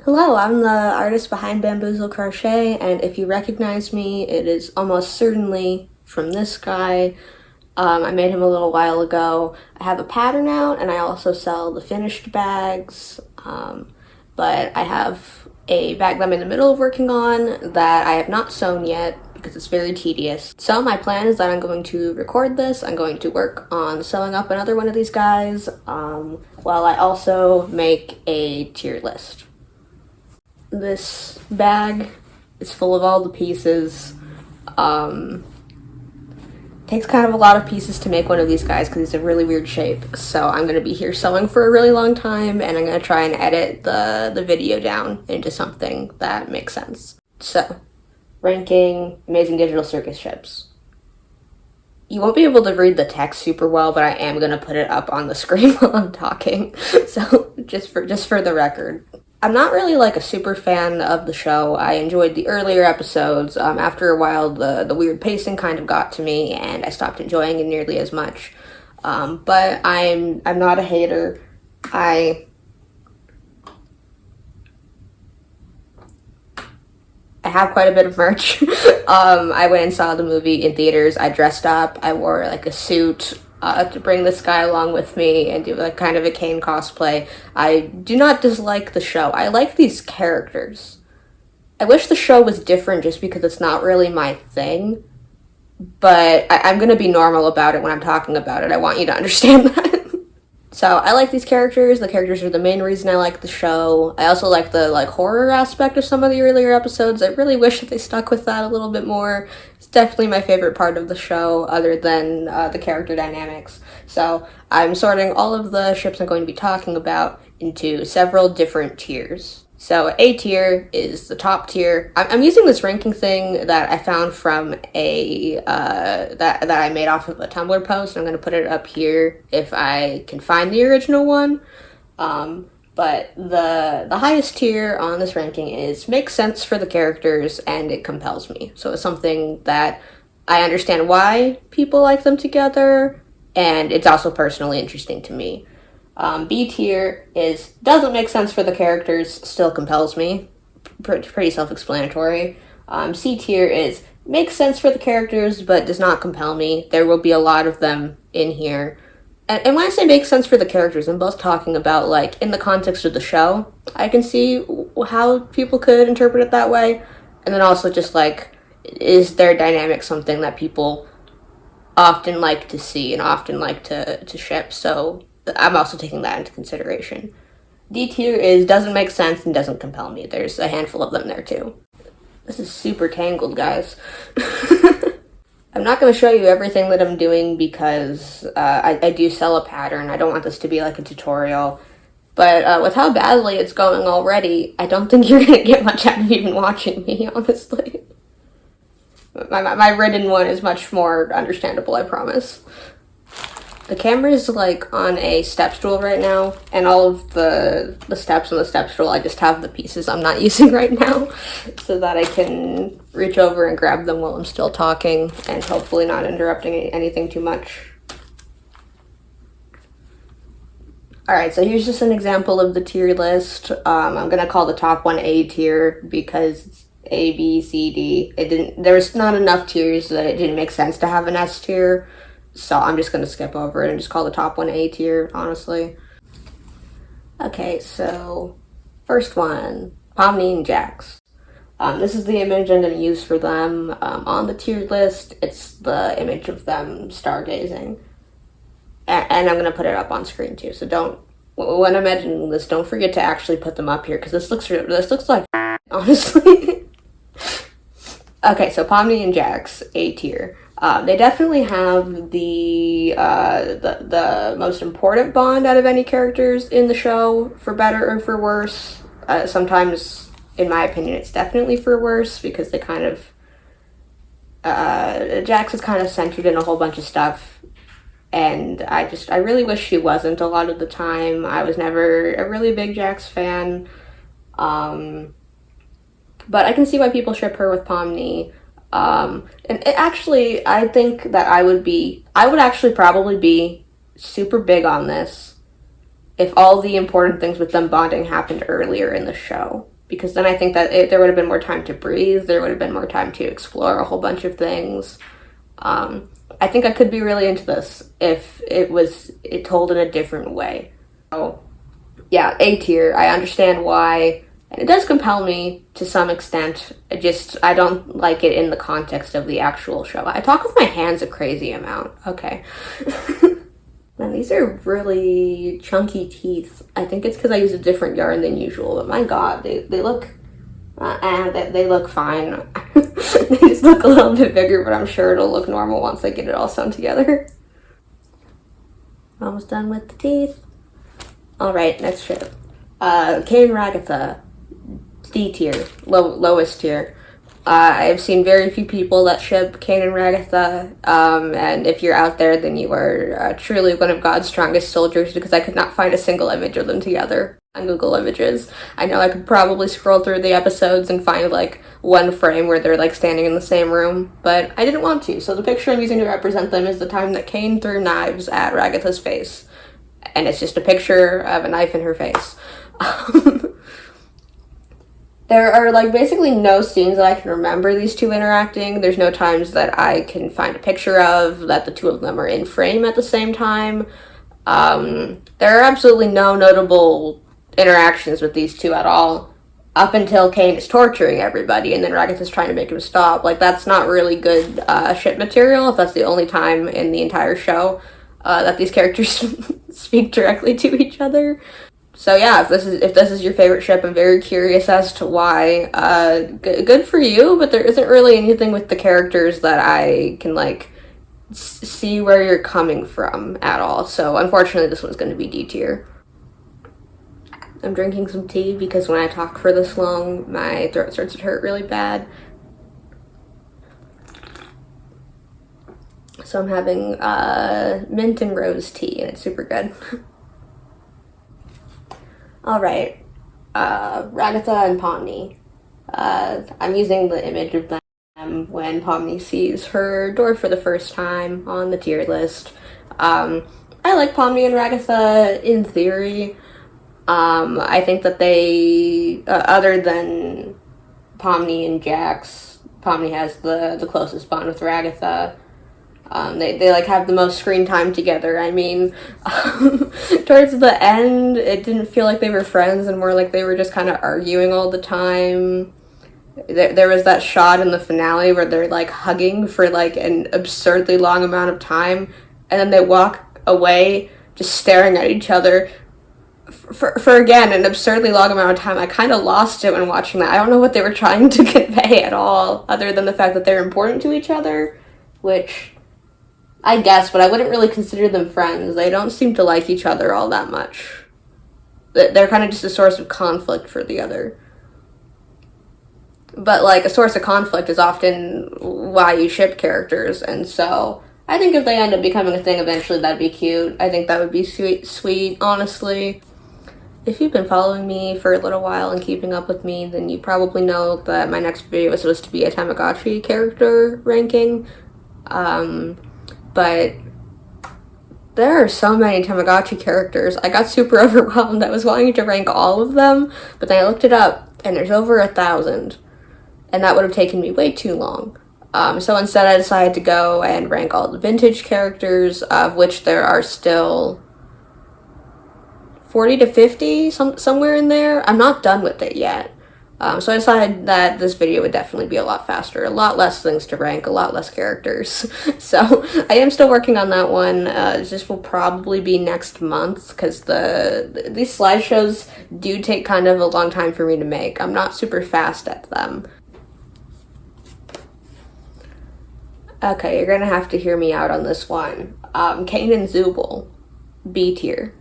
Hello, I'm the artist behind Bamboozle Crochet, and if you recognize me, it is almost certainly from this guy. I made him a little while ago. I have a pattern out, and I also sell the finished bags, but I have a bag that I'm in the middle of working on that I have not sewn yet because it's very tedious. So my plan is that I'm going to record this, I'm going to work on sewing up another one of these guys, while I also make a tier list. This bag is full of all the pieces. Takes kind of a lot of pieces to make one of these guys because he's a really weird shape. So I'm going to be here sewing for a really long time, and I'm going to try and edit the video down into something that makes sense. So, ranking Amazing Digital Circus ships. You won't be able to read the text super well, but I am going to put it up on the screen while I'm talking. So, just for the record. I'm not really like a super fan of the show. I enjoyed the earlier episodes. After a while, the weird pacing kind of got to me, and I stopped enjoying it nearly as much. But I'm not a hater. I have quite a bit of merch. I went and saw the movie in theaters. I dressed up. I wore like a suit to bring this guy along with me and do like kind of a CAINE cosplay. I do not dislike the show. I like these characters. I wish the show was different just because it's not really my thing. But I'm going to be normal about it when I'm talking about it. I want you to understand that. So I like these characters. The characters are the main reason I like the show. I also like the horror aspect of some of the earlier episodes. I really wish that they stuck with that a little bit more. It's definitely my favorite part of the show, other than the character dynamics. So I'm sorting all of the ships I'm going to be talking about into several different tiers. So A tier is the top tier. I'm using this ranking thing that I found from a that I made off of a Tumblr post. I'm going to put it up here if I can find the original one. But the highest tier on this ranking is makes sense for the characters and it compels me. So it's something that I understand why people like them together, and it's also personally interesting to me. B tier is doesn't make sense for the characters, still compels me. Pretty self-explanatory. C tier is makes sense for the characters, but does not compel me. There will be a lot of them in here. And when I say makes sense for the characters, I'm both talking about like in the context of the show. I can see how people could interpret it that way. And then also just like, is their dynamic something that people often like to see and often like to ship? So I'm also taking that into consideration. D tier is doesn't make sense and doesn't compel me. There's a handful of them there too. This is super tangled, guys. I'm not going to show you everything that I'm doing because I do sell a pattern. I don't want this to be like a tutorial. But with how badly it's going already, I don't think you're going to get much out of even watching me, honestly. My written one is much more understandable, I promise. The camera is like on a step stool right now, and all of the steps on the step stool, I just have the pieces I'm not using right now so that I can reach over and grab them while I'm still talking and hopefully not interrupting anything too much. Alright, so here's just an example of the tier list. I'm gonna call the top one A tier because it's A, B, C, D. There's not enough tiers that it didn't make sense to have an S tier. So I'm just going to skip over it and just call the top one A tier, honestly. Okay, so first one, Pomni and Jax. This is the image I'm going to use for them. On the tier list, it's the image of them stargazing. And I'm going to put it up on screen too, so when I'm editing this, don't forget to actually put them up here, because this looks like honestly. Okay, so Pomni and Jax, A tier. They definitely have the most important bond out of any characters in the show, for better or for worse. Sometimes, in my opinion, it's definitely for worse because they kind of Jax is kind of centered in a whole bunch of stuff, and I really wish she wasn't a lot of the time. I was never a really big Jax fan, but I can see why people ship her with Pomni. Actually, I think that I would actually probably be super big on this if all the important things with them bonding happened earlier in the show. Because then I think that there would have been more time to breathe, there would have been more time to explore a whole bunch of things. I think I could be really into this if it told in a different way. So, yeah, A tier. I understand why, and it does compel me to some extent. I don't like it in the context of the actual show. I talk with my hands a crazy amount. Okay. Man, these are really chunky teeth. I think it's because I use a different yarn than usual, but my god, they look... they look fine. They just look a little bit bigger, but I'm sure it'll look normal once I get it all sewn together. Almost done with the teeth. Alright, next ship. CAINE Ragatha. D tier. Lowest tier. I've seen very few people that ship CAINE and Ragatha, and if you're out there, then you are truly one of God's strongest soldiers, because I could not find a single image of them together on Google Images. I know I could probably scroll through the episodes and find like one frame where they're like standing in the same room, but I didn't want to, so the picture I'm using to represent them is the time that CAINE threw knives at Ragatha's face, and it's just a picture of a knife in her face. There are, like, basically no scenes that I can remember these two interacting. There's no times that I can find a picture of that the two of them are in frame at the same time. There are absolutely no notable interactions with these two at all, up until CAINE is torturing everybody, and then Ragatha's trying to make him stop. Like, that's not really good ship material, if that's the only time in the entire show that these characters speak directly to each other. So yeah, if this is your favorite ship, I'm very curious as to why. Good for you, but there isn't really anything with the characters that I can like see where you're coming from at all. So unfortunately, this one's going to be D tier. I'm drinking some tea because when I talk for this long, my throat starts to hurt really bad. So I'm having mint and rose tea, and it's super good. Alright, Ragatha and Pomni. I'm using the image of them when Pomni sees her door for the first time on the tier list. I like Pomni and Ragatha in theory. I think that they, other than Pomni and Jax, Pomni has the closest bond with Ragatha. They like have the most screen time together. I mean, towards the end, it didn't feel like they were friends and more like they were just kind of arguing all the time. There was that shot in the finale where they're like hugging for like an absurdly long amount of time, and then they walk away just staring at each other for again an absurdly long amount of time. I kind of lost it when watching that. I don't know what they were trying to convey at all, other than the fact that they're important to each other, which I guess, but I wouldn't really consider them friends. They don't seem to like each other all that much. They're kind of just a source of conflict for the other. But, like, a source of conflict is often why you ship characters, and so I think if they end up becoming a thing eventually, that'd be cute. I think that would be sweet, honestly. If you've been following me for a little while and keeping up with me, then you probably know that my next video is supposed to be a Tamagotchi character ranking. But there are so many Tamagotchi characters. I got super overwhelmed. I was wanting to rank all of them, but then I looked it up, and there's over 1,000, and that would have taken me way too long. So instead I decided to go and rank all the vintage characters, of which there are still 40 to 50, somewhere in there. I'm not done with it yet. So I decided that this video would definitely be a lot faster, a lot less things to rank, a lot less characters. So I am still working on that one. This will probably be next month, because these slideshows do take kind of a long time for me to make. I'm not super fast at them. Okay, you're gonna have to hear me out on this one. CAINE and Zooble, B tier.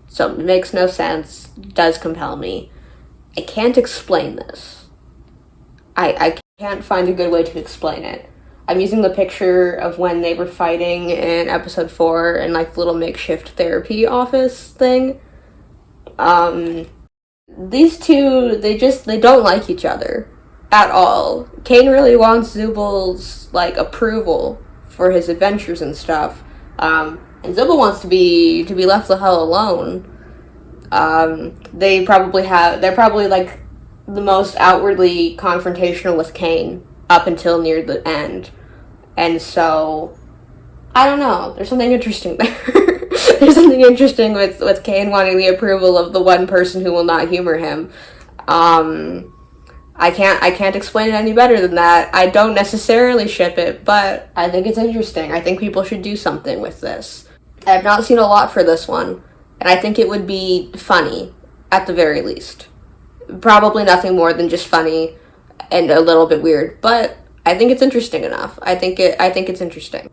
So it makes no sense, does compel me. I can't explain this. I can't find a good way to explain it. I'm using the picture of when they were fighting in episode 4 in like the little makeshift therapy office thing. These two, they don't like each other at all. CAINE really wants Zooble's like approval for his adventures and stuff. And Zooble wants to be left the hell alone. They're probably like the most outwardly confrontational with CAINE up until near the end. And so, I don't know, there's something interesting there. There's something interesting with CAINE wanting the approval of the one person who will not humor him. I can't explain it any better than that. I don't necessarily ship it, but I think it's interesting. I think people should do something with this. I have not seen a lot for this one, and I think it would be funny, at the very least. Probably nothing more than just funny and a little bit weird, but I think it's interesting enough. I think it's interesting.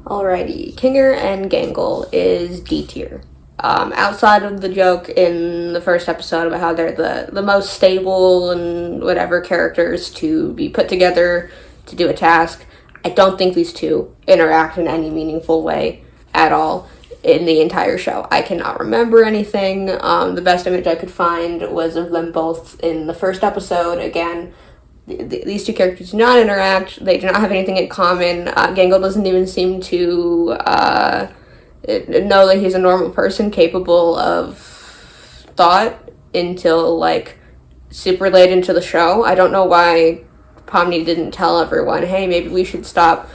Alrighty, Kinger and Gangle is D tier. Outside of the joke in the first episode about how they're the most stable and whatever characters to be put together to do a task, I don't think these two interact in any meaningful way at all in the entire show. I cannot remember anything. The best image I could find was of them both in the first episode. Again, these two characters do not interact. They do not have anything in common. Gangle doesn't even seem to know that he's a normal person capable of thought until like super late into the show. I don't know why Pomni didn't tell everyone, hey, maybe we should stop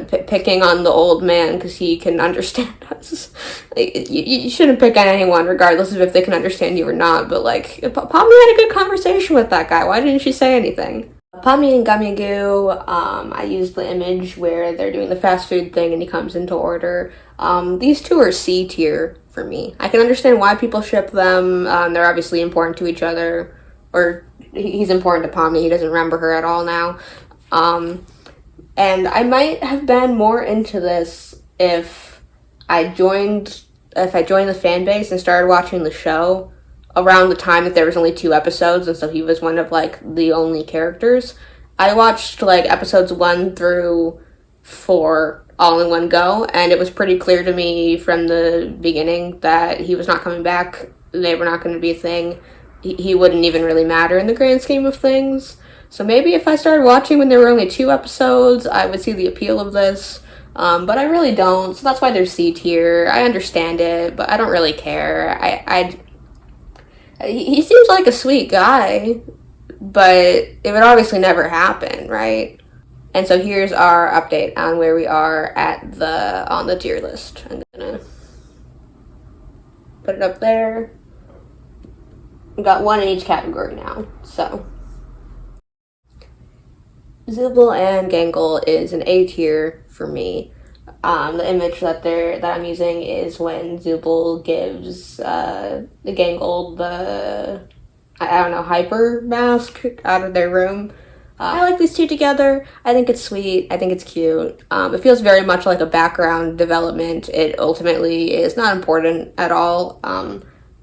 picking on the old man because he can understand us. Like, you shouldn't pick on anyone regardless of if they can understand you or not, but like Pomni had a good conversation with that guy. Why didn't she say anything? Pomni and Gummy Goo, I used the image where they're doing the fast food thing and he comes into order. These two are C tier for me. I can understand why people ship them. They're obviously important to each other, or he's important to Pomni. He doesn't remember her at all now. And I might have been more into this if I joined the fan base and started watching the show around the time that there was only 2 episodes, and so he was one of like the only characters. I watched like episodes 1 through 4 all in one go, and it was pretty clear to me from the beginning that he was not coming back. They were not going to be a thing. He wouldn't even really matter in the grand scheme of things. So maybe if I started watching when there were only 2 episodes, I would see the appeal of this. But I really don't, so that's why they're C tier. I understand it, but I don't really care. He seems like a sweet guy, but it would obviously never happen, right? And so here's our update on where we are on the tier list. I'm gonna put it up there. We got 1 in each category now, so. Zooble and Gangle is an A tier for me. The image that I'm using is when Zooble gives the Gangle the, I don't know, hyper mask out of their room. I like these two together. I think it's sweet. I think it's cute. It feels very much like a background development. It ultimately is not important at all.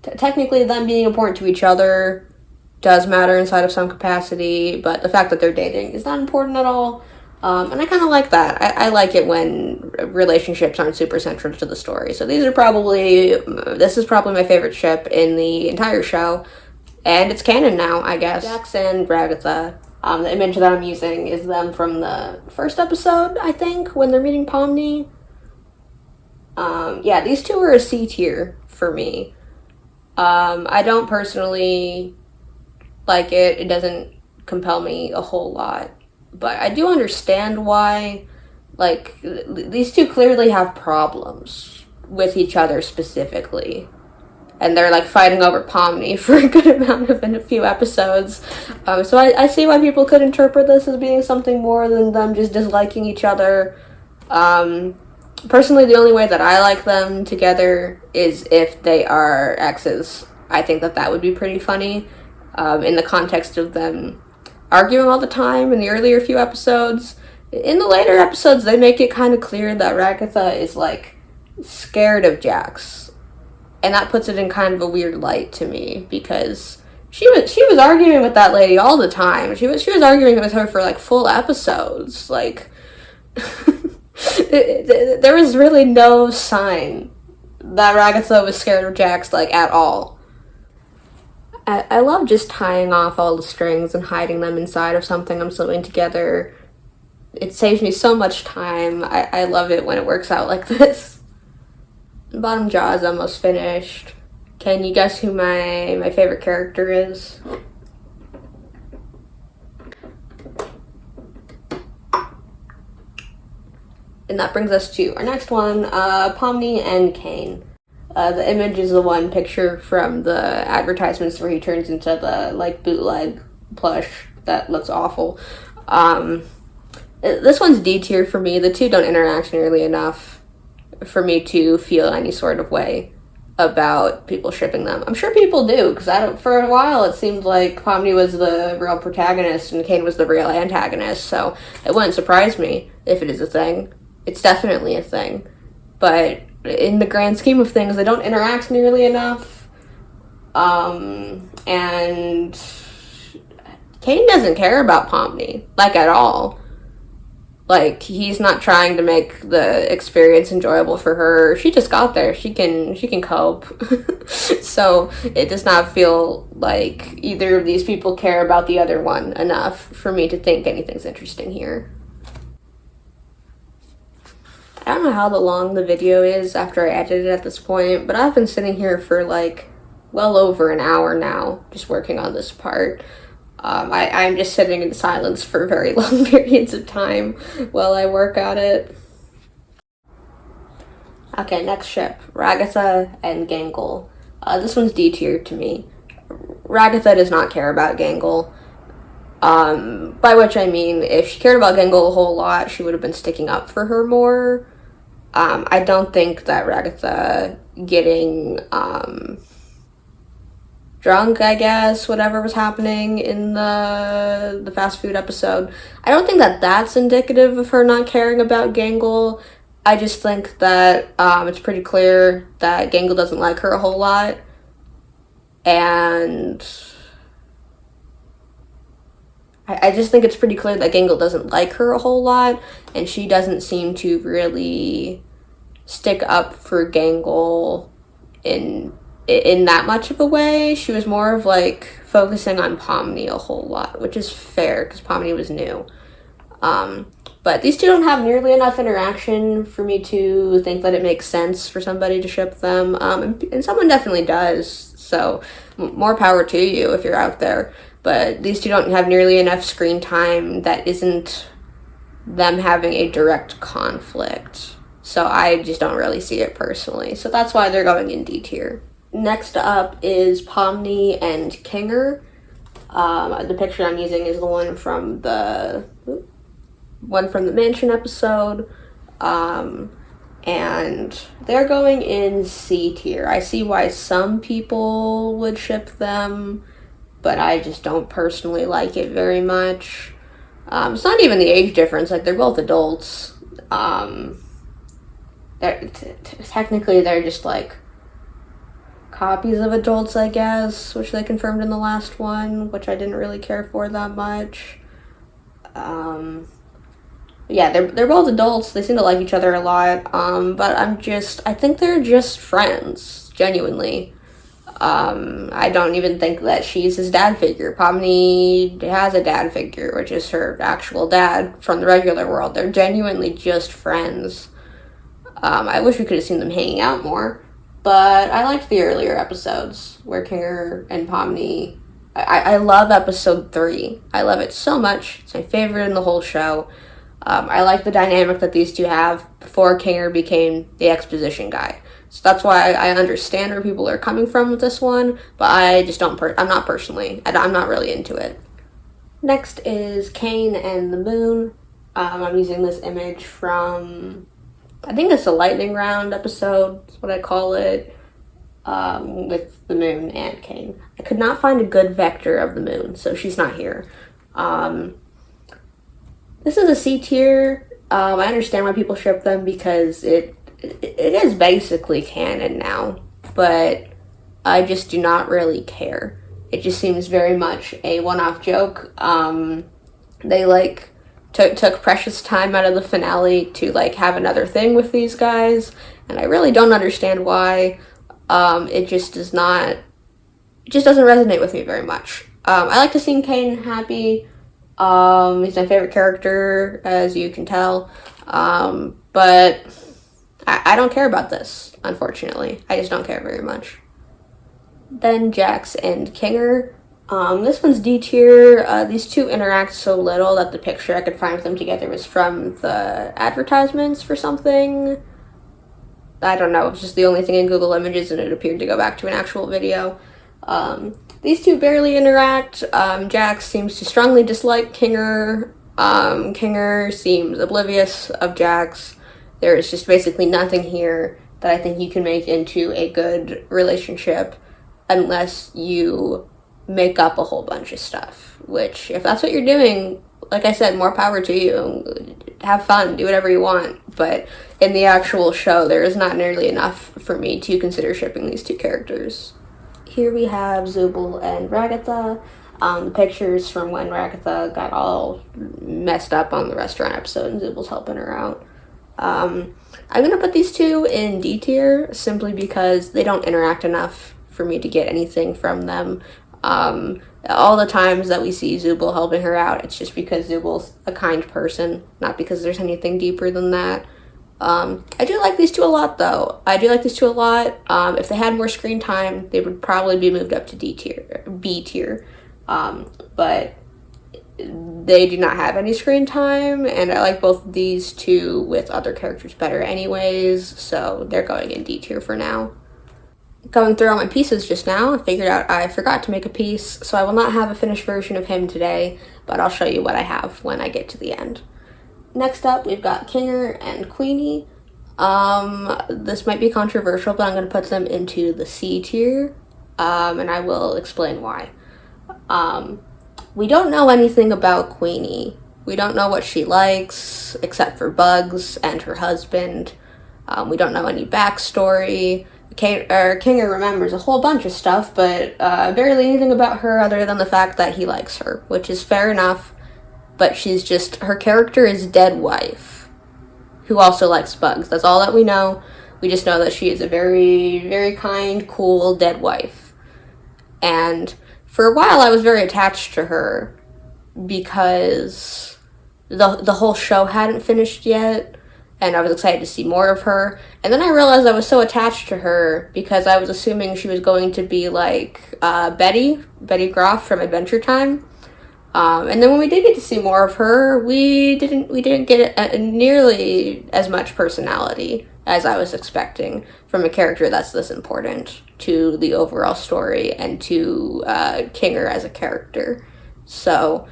Technically, them being important to each other does matter inside of some capacity, but the fact that they're dating is not important at all. And I kind of like that. I like it when relationships aren't super central to the story. So this is probably my favorite ship in the entire show. And it's canon now, I guess. Jax and Ragatha. The image that I'm using is them from the first episode, I think, when they're meeting Pomni. Yeah, these two are a C tier for me. I don't personally like it. It doesn't compel me a whole lot. But I do understand why, like, these two clearly have problems with each other specifically. And they're, like, fighting over Pomni for a good amount of in a few episodes. So I see why people could interpret this as being something more than them just disliking each other. Personally, the only way that I like them together is if they are exes. I think that would be pretty funny in the context of them arguing all the time in the earlier few episodes. In the later episodes, they make it kind of clear that Ragatha is, like, scared of Jax. And that puts it in kind of a weird light to me, because she was arguing with that lady all the time. She was arguing with her for, like, full episodes. Like, there was really no sign that Ragatha was scared of Jax, like, at all. I love just tying off all the strings and hiding them inside of something I'm sewing together. It saves me so much time. I love it when it works out like this. Bottom jaw is almost finished. Can you guess who my favorite character is? And that brings us to our next one, Pomni and CAINE. The image is the one picture from the advertisements where he turns into the like bootleg plush that looks awful. This one's D tier for me. The two don't interact nearly enough for me to feel any sort of way about people shipping them. I'm sure people do, because for a while it seemed like Pomni was the real protagonist and CAINE was the real antagonist, so it wouldn't surprise me if it is a thing. It's definitely a thing. But in the grand scheme of things, they don't interact nearly enough. And CAINE doesn't care about Pomni, like, at all. Like, he's not trying to make the experience enjoyable for her. She just got there. She can cope. So it does not feel like either of these people care about the other one enough for me to think anything's interesting here. I don't know how long the video is after I edited it at this point, but I've been sitting here for like well over an hour now just working on this part. I'm just sitting in silence for very long periods of time while I work at it. Okay, next ship, Ragatha and Gangle. This one's D tier to me. Ragatha does not care about Gangle. By which I mean, if she cared about Gangle a whole lot, she would have been sticking up for her more. I don't think that Ragatha getting, drunk, I guess, whatever was happening in the fast food episode, I don't think that that's indicative of her not caring about Gangle. I just think that, it's pretty clear that Gangle doesn't like her a whole lot. And I just think it's pretty clear that Gangle doesn't like her a whole lot, and she doesn't seem to really stick up for Gangle in that much of a way. She was more of like focusing on Pomni a whole lot, which is fair because Pomni was new. But these two don't have nearly enough interaction for me to think that it makes sense for somebody to ship them. And someone definitely does, so more power to you if you're out there. But these two don't have nearly enough screen time that isn't them having a direct conflict. So I just don't really see it personally. So that's why they're going in D tier. Next up is Pomni and Kinger. The picture I'm using is the one from the mansion episode. And they're going in C tier. I see why some people would ship them, but I just don't personally like it very much. It's not even the age difference. Like, they're both adults. Technically, they're just, like, copies of adults, I guess, which they confirmed in the last one, which I didn't really care for that much. Yeah, they're both adults. They seem to like each other a lot. But I think they're just friends, genuinely. I don't even think that she's his dad figure. Pomni has a dad figure, which is her actual dad from the regular world. They're genuinely just friends. I wish we could have seen them hanging out more, but I liked the earlier episodes where Kinger and Pomni. I love episode 3. I love it so much. It's my favorite in the whole show. I like the dynamic that these two have before Kinger became the exposition guy. So that's why I understand where people are coming from with this one, but I just don't, I'm not personally, I'm not really into it. Next is CAINE and the Moon. I'm using this image from, I think it's a lightning round episode, is what I call it, with the Moon and CAINE. I could not find a good vector of the Moon, so she's not here. This is a C tier. I understand why people ship them because it is basically canon now, but I just do not really care. It just seems very much a one-off joke. They like took precious time out of the finale to like have another thing with these guys, and I really don't understand why. It just doesn't resonate with me very much. I like to see CAINE happy. He's my favorite character, as you can tell. But I don't care about this, unfortunately. I just don't care very much. Then Jax and Kinger. This one's D tier. These two interact so little that the picture I could find of them together was from the advertisements for something. I don't know, it was just the only thing in Google Images and it appeared to go back to an actual video. These two barely interact. Jax seems to strongly dislike Kinger. Kinger seems oblivious of Jax. There is just basically nothing here that I think you can make into a good relationship unless you make up a whole bunch of stuff, which, if that's what you're doing, like I said, more power to you. Have fun, do whatever you want, but in the actual show, there is not nearly enough for me to consider shipping these two characters. Here we have Zubul and Ragatha. The pictures from when Ragatha got all messed up on the restaurant episode and Zubul's helping her out. I'm gonna put these two in D tier simply because they don't interact enough for me to get anything from them. All the times that we see Zubul helping her out, it's just because Zubul's a kind person, not because there's anything deeper than that. I do like these two a lot, though. I do like these two a lot. If they had more screen time, they would probably be moved up to B tier. But they do not have any screen time, and I like both these two with other characters better anyways, so they're going in D tier for now. Going through all my pieces just now, I figured out I forgot to make a piece, so I will not have a finished version of him today, but I'll show you what I have when I get to the end. Next up, we've got Kinger and Queenie. This might be controversial, but I'm going to put them into the C tier, and I will explain why. We don't know anything about Queenie. We don't know what she likes, except for bugs and her husband. We don't know any backstory. Kinger remembers a whole bunch of stuff, but barely anything about her other than the fact that he likes her, which is fair enough, but her character is dead wife, who also likes bugs. That's all that we know. We just know that she is a very, very kind, cool, dead wife. And for a while I was very attached to her because the whole show hadn't finished yet, and I was excited to see more of her. And then I realized I was so attached to her because I was assuming she was going to be like Betty Groff from Adventure Time. And then when we did get to see more of her, we didn't get nearly as much personality as I was expecting from a character that's this important to the overall story and to Kinger as a character. So,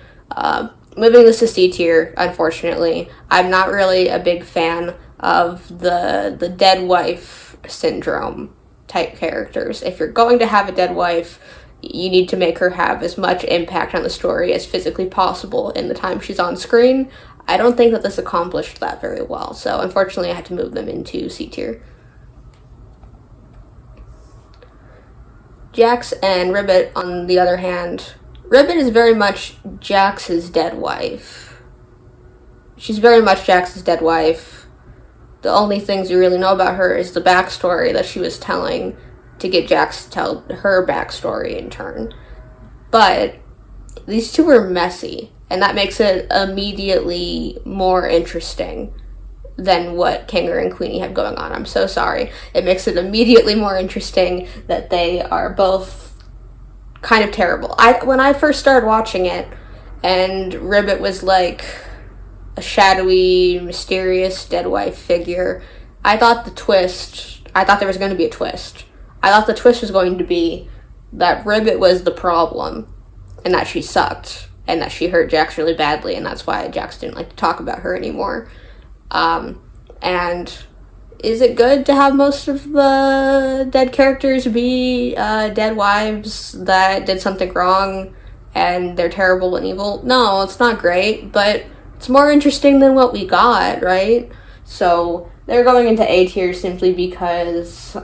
moving this to C tier, unfortunately. I'm not really a big fan of the dead wife syndrome type characters. If you're going to have a dead wife, you need to make her have as much impact on the story as physically possible in the time she's on screen. I don't think that this accomplished that very well, so unfortunately I had to move them into C tier. Jax and Ribbit, on the other hand, Ribbit is very much Jax's dead wife. She's very much Jax's dead wife. The only things you really know about her is the backstory that she was telling to get Jax to tell her backstory in turn. But these two are messy, and that makes it immediately more interesting than what Kinger and Queenie have going on. I'm so sorry. It makes it immediately more interesting that they are both kind of terrible. When I first started watching it, and Ribbit was like a shadowy, mysterious dead wife figure, I thought there was going to be a twist. I thought the twist was going to be that Ribbit was the problem, and that she sucked, and that she hurt Jax really badly, and that's why Jax didn't like to talk about her anymore. And is it good to have most of the dead characters be dead wives that did something wrong and they're terrible and evil? No, it's not great, but it's more interesting than what we got, right? So they're going into A tier simply because of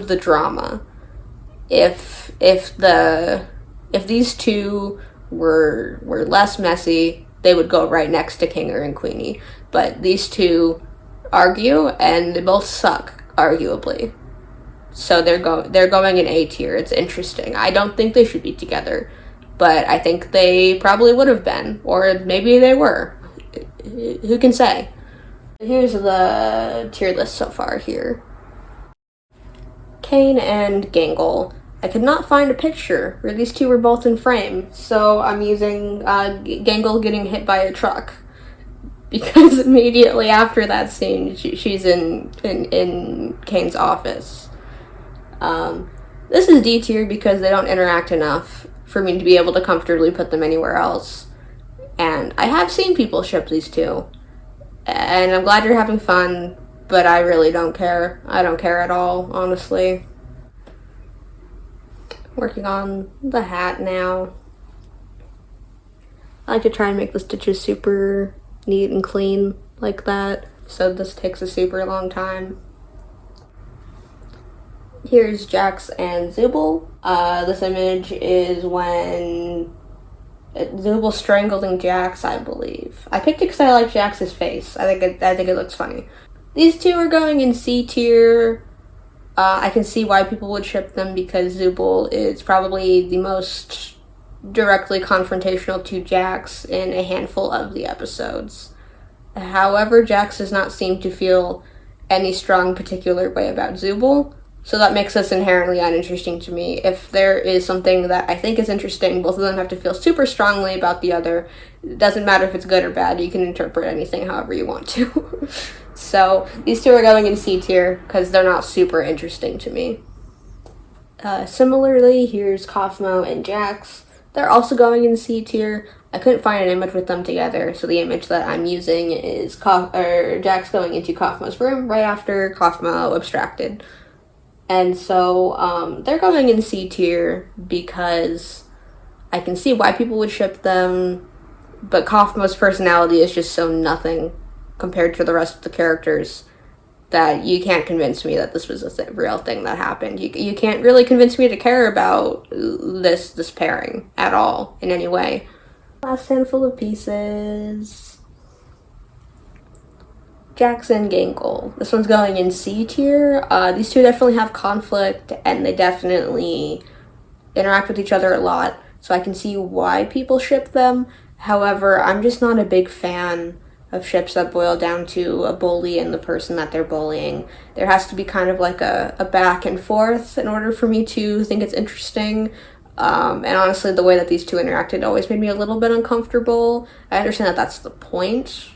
the drama. If these two were less messy, they would go right next to Kinger and Queenie. But these two argue, and they both suck, arguably. So they're going in A tier. It's interesting. I don't think they should be together, but I think they probably would have been, or maybe they were. Who can say? Here's the tier list so far here. CAINE and Gangle. I could not find a picture where these two were both in frame, so I'm using Gangle getting hit by a truck. Because immediately after that scene, she's in CAINE's office. This is D tier because they don't interact enough for me to be able to comfortably put them anywhere else. And I have seen people ship these two. And I'm glad you're having fun, but I really don't care. I don't care at all, honestly. Working on the hat now. I like to try and make the stitches super neat and clean like that, so this takes a super long time. Here's Jax and Zooble. This image is when Zooble's strangling Jax, I believe. I picked it because I like Jax's face. I think it looks funny. These two are going in C tier. I can see why people would ship them because Zooble is probably the most directly confrontational to Jax in a handful of the episodes. However, Jax does not seem to feel any strong particular way about Zooble, so that makes this inherently uninteresting to me. If there is something that I think is interesting, both of them have to feel super strongly about the other. It doesn't matter if it's good or bad, you can interpret anything however you want to. So these two are going in C tier because they're not super interesting to me. Similarly, here's Kaufmo and Jax. They're also going in C tier. I couldn't find an image with them together, so the image that I'm using is Jax going into Kaufmo's room right after Kaufmo abstracted. And so they're going in C tier because I can see why people would ship them, but Kaufmo's personality is just so nothing compared to the rest of the characters that you can't convince me that this was a real thing that happened. You can't really convince me to care about this pairing at all in any way. Last handful of pieces. Jax and Gangle. This one's going in C tier. These two definitely have conflict and they definitely interact with each other a lot, so I can see why people ship them. However, I'm just not a big fan of ships that boil down to a bully and the person that they're bullying. There has to be kind of like a back and forth in order for me to think it's interesting. And honestly, the way that these two interacted always made me a little bit uncomfortable. I understand that that's the point,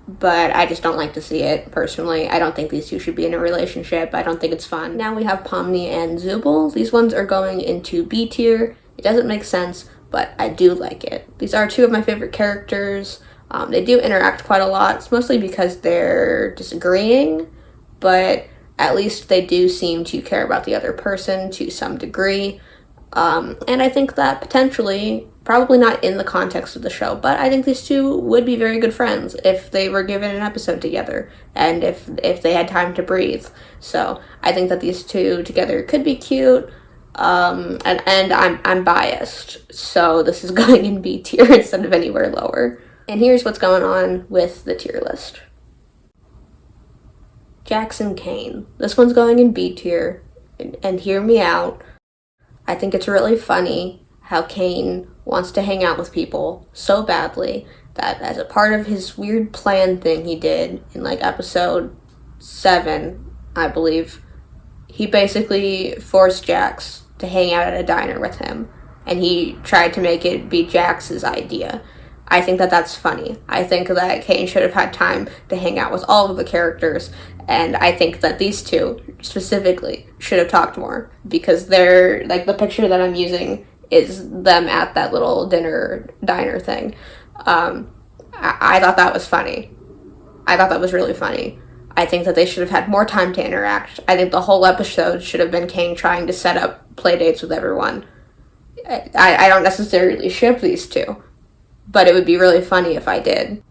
but I just don't like to see it, personally. I don't think these two should be in a relationship. I don't think it's fun. Now we have Pomni and Zooble. These ones are going into B tier. It doesn't make sense, but I do like it. These are two of my favorite characters. They do interact quite a lot. It's mostly because they're disagreeing, but at least they do seem to care about the other person to some degree. And I think that potentially, probably not in the context of the show, but I think these two would be very good friends if they were given an episode together and if they had time to breathe. So I think that these two together could be cute. And I'm biased, so this is going in B tier instead of anywhere lower. And here's what's going on with the tier list. Jax and CAINE. This one's going in B tier, and hear me out. I think it's really funny how CAINE wants to hang out with people so badly that as a part of his weird plan thing he did in like episode 7, I believe, he basically forced Jax to hang out at a diner with him, and he tried to make it be Jax's idea. I think that that's funny. I think that CAINE should have had time to hang out with all of the characters, and I think that these two specifically should have talked more, because they're, like, the picture that I'm using is them at that little diner thing. I thought that was funny. I thought that was really funny. I think that they should have had more time to interact. I think the whole episode should have been CAINE trying to set up play dates with everyone. I don't necessarily ship these two, but it would be really funny if I did.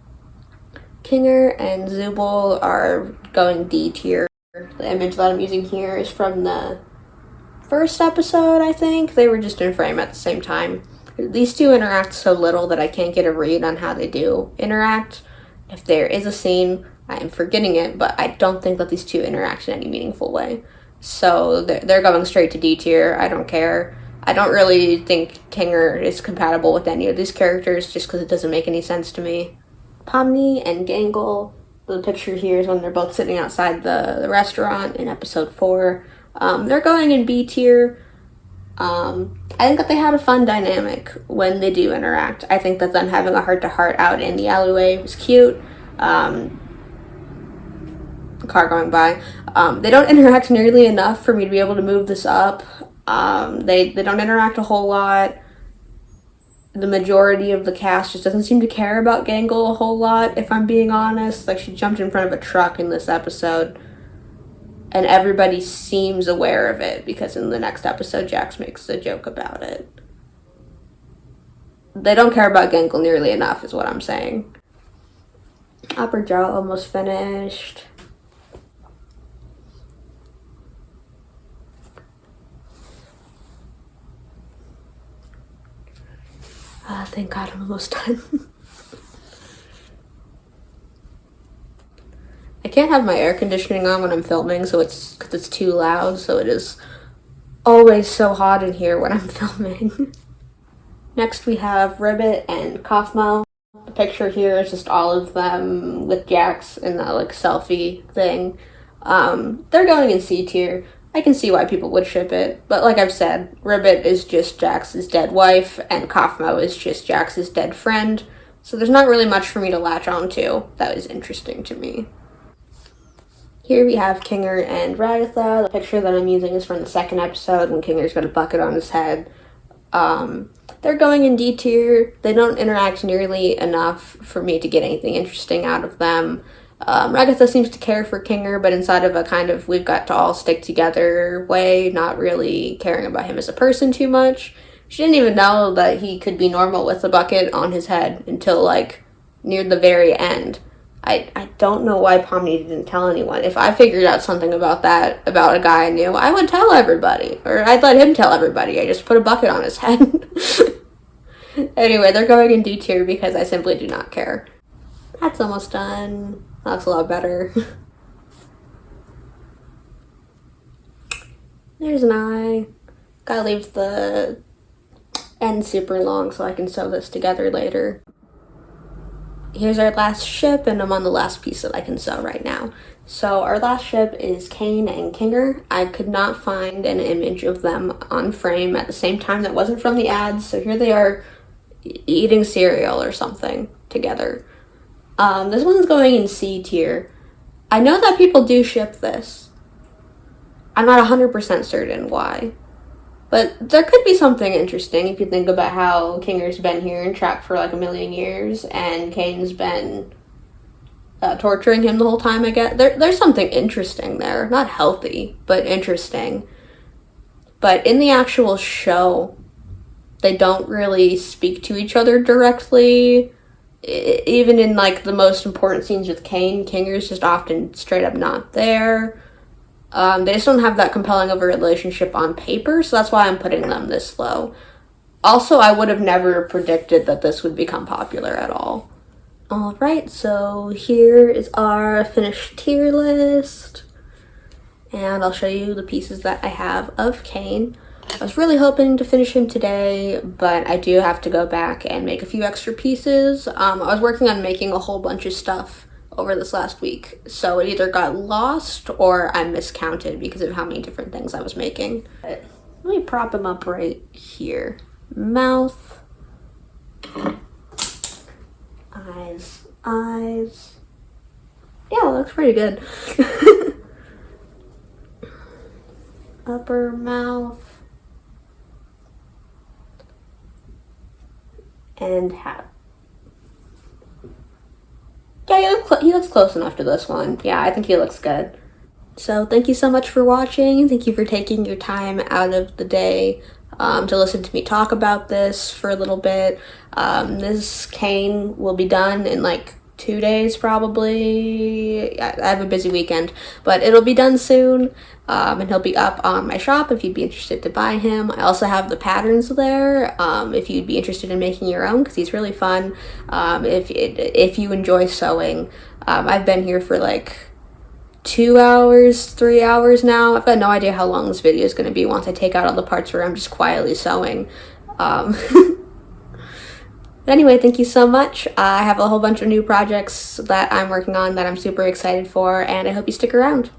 Kinger and Zooble are going D tier. The image that I'm using here is from the first episode, I think. They were just in frame at the same time. These two interact so little that I can't get a read on how they do interact. If there is a scene, I am forgetting it, but I don't think that these two interact in any meaningful way. So they're going straight to D tier. I don't care. I don't really think Kinger is compatible with any of these characters just because it doesn't make any sense to me. Pomni and Gangle. The picture here is when they're both sitting outside the restaurant in episode 4. They're going in B tier. I think that they had a fun dynamic when they do interact. I think that them having a heart-to-heart out in the alleyway was cute. Car going by. They don't interact nearly enough for me to be able to move this up. They don't interact a whole lot. The majority of the cast just doesn't seem to care about Gangle a whole lot, if I'm being honest. Like, she jumped in front of a truck in this episode, and everybody seems aware of it, because in the next episode, Jax makes a joke about it. They don't care about Gangle nearly enough, is what I'm saying. Upper jaw almost finished. Thank God I'm almost done. I can't have my air conditioning on when I'm filming, so because it's too loud, so it is always so hot in here when I'm filming. Next we have Ribbit and Kaufmo. The picture here is just all of them with Jax in that like selfie thing. They're going in C tier. I can see why people would ship it, but like I've said, Ribbit is just Jax's dead wife, and Kaufmo is just Jax's dead friend, so there's not really much for me to latch on to that is interesting to me. Here we have Kinger and Ragatha. The picture that I'm using is from the second episode when Kinger's got a bucket on his head. They're going in D tier. They don't interact nearly enough for me to get anything interesting out of them. Ragatha seems to care for Kinger, but inside of a kind of we've got to all stick together way, not really caring about him as a person too much. She didn't even know that he could be normal with a bucket on his head until like near the very end. I don't know why Pomni didn't tell anyone. If I figured out something about that, about a guy I knew, I would tell everybody. Or I'd let him tell everybody. I just put a bucket on his head. Anyway, they're going in D tier because I simply do not care. That's almost done. That's a lot better. There's an eye. Gotta leave the end super long so I can sew this together later. Here's our last ship, and I'm on the last piece that I can sew right now. So our last ship is CAINE and Kinger. I could not find an image of them on frame at the same time that wasn't from the ads, so here they are eating cereal or something together. This one's going in C tier. I know that people do ship this. I'm not 100% certain why. But there could be something interesting if you think about how Kinger's been here and trapped for like a million years, and CAINE's been torturing him the whole time, I guess. There's something interesting there. Not healthy, but interesting. But in the actual show, they don't really speak to each other directly. Even in like the most important scenes with CAINE, Kinger's just often straight up not there. They just don't have that compelling of a relationship on paper, so that's why I'm putting them this low. Also, I would have never predicted that this would become popular at all. Alright, so here is our finished tier list. And I'll show you the pieces that I have of CAINE. I was really hoping to finish him today, but I do have to go back and make a few extra pieces. I was working on making a whole bunch of stuff over this last week, so it either got lost or I miscounted because of how many different things I was making. Let me prop him up right here. Mouth. Eyes. Yeah, looks pretty good. Upper mouth. And hat. Yeah, he looks close enough to this one. Yeah, I think he looks good. So thank you so much for watching. Thank you for taking your time out of the day to listen to me talk about this for a little bit. This CAINE will be done in like 2 days probably. I have a busy weekend, but it'll be done soon. And he'll be up on my shop if you'd be interested to buy him. I also have the patterns there if you'd be interested in making your own, because he's really fun. If you enjoy sewing. I've been here for like 2 hours, 3 hours now. I've got no idea how long this video is going to be once I take out all the parts where I'm just quietly sewing. But anyway, thank you so much. I have a whole bunch of new projects that I'm working on that I'm super excited for, and I hope you stick around.